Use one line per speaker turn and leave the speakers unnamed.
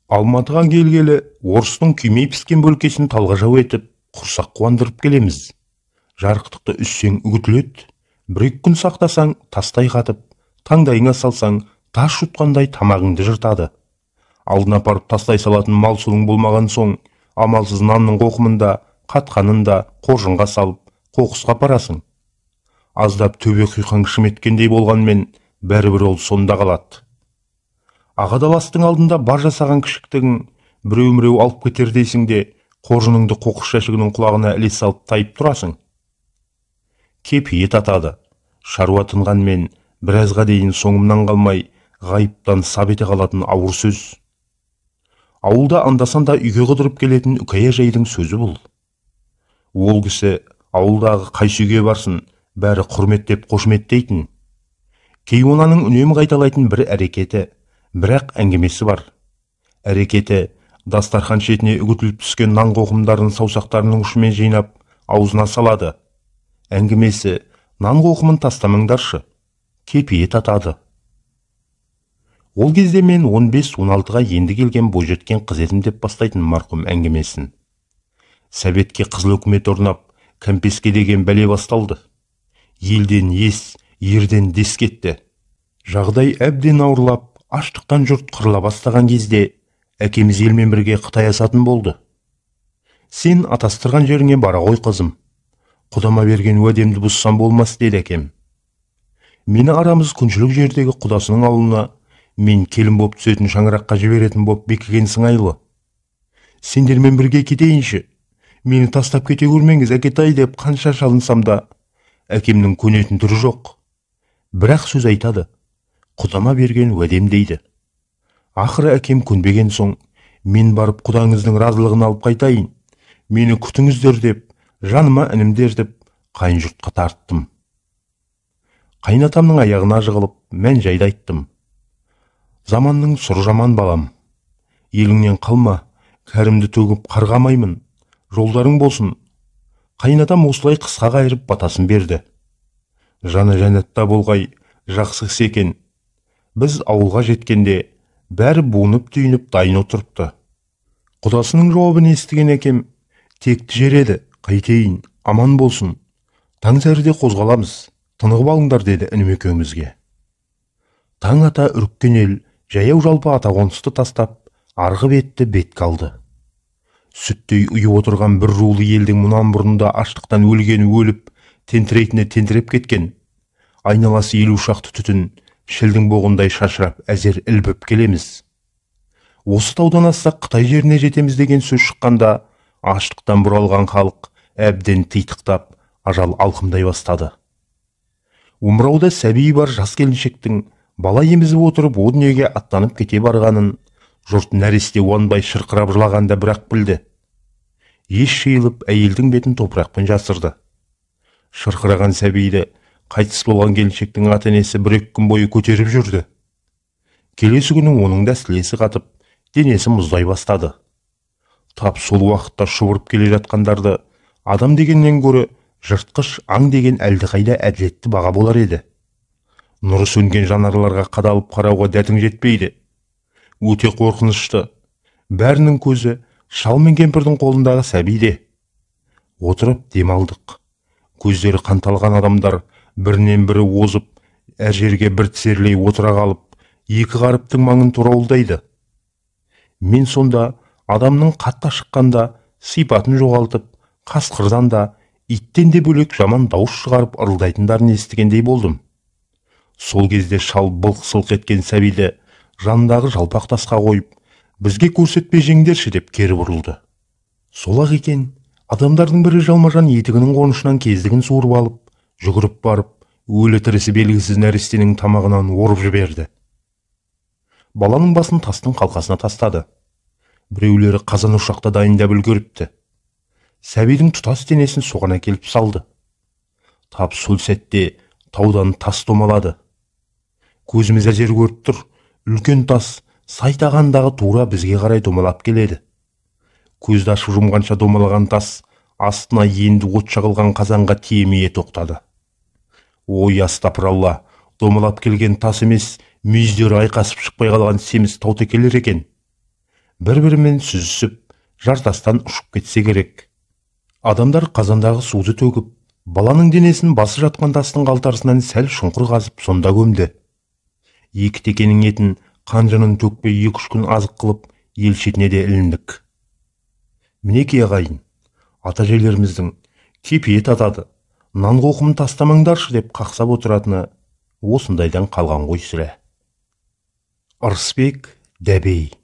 Алматыға келгелі, орыстың күймей піскен бөлкесін талғажау етіп, құрсақ қуандырып келеміз. Жарықтықты үссең үгітілет, бір-екі күн сақтасаң, тастай қатып, таңдайыңа салсаң, тас жұтқандай тамағыңды жыртады. Алдына апарып тастай салатын мал сұлың болмаған соң, амалсыз нанның қоқымында, қатқанында қоржынға салып, қоқысқа апарасың. Аздап төбе құйқан шым еткендей болғанмен, бәрібір ол сонда қалады. Ағадаластың алдында бар жасаған кішіктігің, біреу-міреу алып кетер дейсің де, қоржыныңды қоқыс жәшігінің құлағына іле салып тайып тұрасың. Кепие татады. Шаруа тынғанмен, біразға дейін соңымнан қалмай, ғайыптан сап ете қалатын ауыр сөз. Ауылда анда-санда үйге қыдырып келетін үкей әжейдің сөзі бұл. Ол кісі ауылдағы қайсы үйге барсын, бәрі құрметтеп қошеметтейтін. Кейуананың үнемі қайталайтын бір әрекеті, бірақ әңгімесі бар. Әрекеті дастархан шетіне үгітіліп түскен нан қоқымдарын саусақтарының ұшымен жинап, аузына салады. Әңгімесі нан қоқымын тастамаңдаршы, кепие татады. Ол кезде мен 15-16-ға енді келген бойжеткен қыз едім деп бастайтын марқұм әңгімесін. Советке қызыл үкімет орнап, кәмпеске деген бәле басталды. Елден ес, ерден дес кетті. Жағдай әбден ауырлап, аштықтан жұрт қырыла бастаған кезде, әкеміз елмен бірге Қытай асатын болды. Сен атастырған жеріңе бара ғой қызым. Құдама берген уәдемді бұзсам болмас, деді әкем. Мені арамыз күншілік жердегі құдасының ауылына, мен келін боп түсетін шаңыраққа жіберетін боп бекіген сыңайлы. Сендермен бірге кетейінші, мені тастап кете көрмеңіз әкетай деп қанша шалынсам да, әкемнің көнетін түрі жоқ. Бірақ сөз айтады, құдама берген уәдем дейді. Ақыры әкем көнбеген соң, мен барып құдаңыздың разылығын алып қайтайын, мені күтіңіздер деп, жаныма інімдер деп, қайын жұртқа тарттым. Қайнатамның аяғына жығылып, мән жайды айттым. Заманның сұр жаман балам. Еліңнен қалма, кәрімді төгіп қарғамаймын, жолдарың болсын. Қайнатам осылай қысқа қайырып батасын берді. Жаны жәннатта болғай, жақсы кісі екен. Біз ауылға жеткенде, бәрі буынып түйініп дайын отырыпты. Құдасының жауабын естіген әкем, текті жер еді, қайтейін, аман болсын. Таң сәріде қозғаламыз, тынығып алыңдар, деді інім екеумізге. Таң ата үріккен ел, жаяу жалпы атақонысты тастап, арғы бетті бет қалды. Сүттей ұйып отырған бір рулы елдің мұнан бұрында аштықтан өлгені өліп, тентірейтіне тентіреп кеткен. Айналасы 50 шақты түтін, шілдің боғындай шашырап, әзер ілбіп келеміз. Осы таудан ассақ Қытай жеріне жетеміз деген сөз шыққанда, аштықтан бұралған халық әбден титықтап, ажал алқымдай бастады. Омырауда сәби бар жас келіншектің бала емізіп отырып о дүниеге аттанып кете барғанын, жұрт нәресте уанбай шырқырап жылағанда бірақ білді. Еш жиылып әйелдің бетін топырақпен жасырды. Шырқыраған сәбиді қайтыс болған келіншектің ата-енесі 1-2 күн бойы көтеріп жүрді. Келесі күні оның да сілесі қатып, денесі мұздай бастады. Тап сол уақытта шұбырып келе жатқандарды адам дегеннен гөрі жыртқыш аң деген әлдеқайда әділетті баға болар еді. Нұры сөнген жанарларға қадалып қарауға дәтің жетпейді. Өте қорқынышты. Бәрінің көзі шал мен кемпірдің қолындағы сәбиде. Отырып демалдық. Көздері қанталған адамдар бірінен бірі озып, әр жерге бір тізерлей отыра қалып, екі ғарыптың маңын турауылдайды. Мен сонда адамның қатқа шыққанда сипатын жоғалтып, қасқырдан да, иттен де бөлек жаман дауыс шығарып ырылдайтындарын естігендей болдым. Сол кезде шал былқ-сылқ еткен сәбиді жанындағы жалпақ тасқа қойып, бізге көрсетпей жеңдерші деп кері бұрылды. Сол-ақ екен, адамдардың бірі жалмажан етігінің қонышынан кездігін суырып алып, жүгіріп барып, өлі тірісі белгісіз нәрестенің тамағынан орып жіберді. Баланың басын тастың қалқасына тастады. Біреулері қазан ошақта дайындап үлгеріпті. Сәбидің тұтас денесін соған әкеліп салды. Тап сол сәтте таудан тас домалады. Көзіміз әзер көріп тұр, үлкен тас сайтағандағы тура бізге қарай домалап келеді. Көзді ашып жұмғанша домалаған тас астына енді от жағылған қазанға тиемей тоқтады. Ой, астапыралла, домалап келген тас емес, мүйіздері айқасып шықпай қалған семіз таутекелер екен. бір-бірімен сүзісіп, жартастан ұшып кетсе керек. Адамдар қазандағы суды төгіп, баланың денесін басы жатқан тастың қалтарысынан сәл шұңқыр қазып, сонда көмді. Екі текенің етін қанжының төкпей 2-3 күн азық қылып, ел шетіне де іліндік. Мінеки ағайын, ата-әжелеріміздің кепие татады, нан қоқымын тастамаңдаршы деп қақсап отыратыны осындайдан қалған ғой сірә. Ырысбек Дәбей.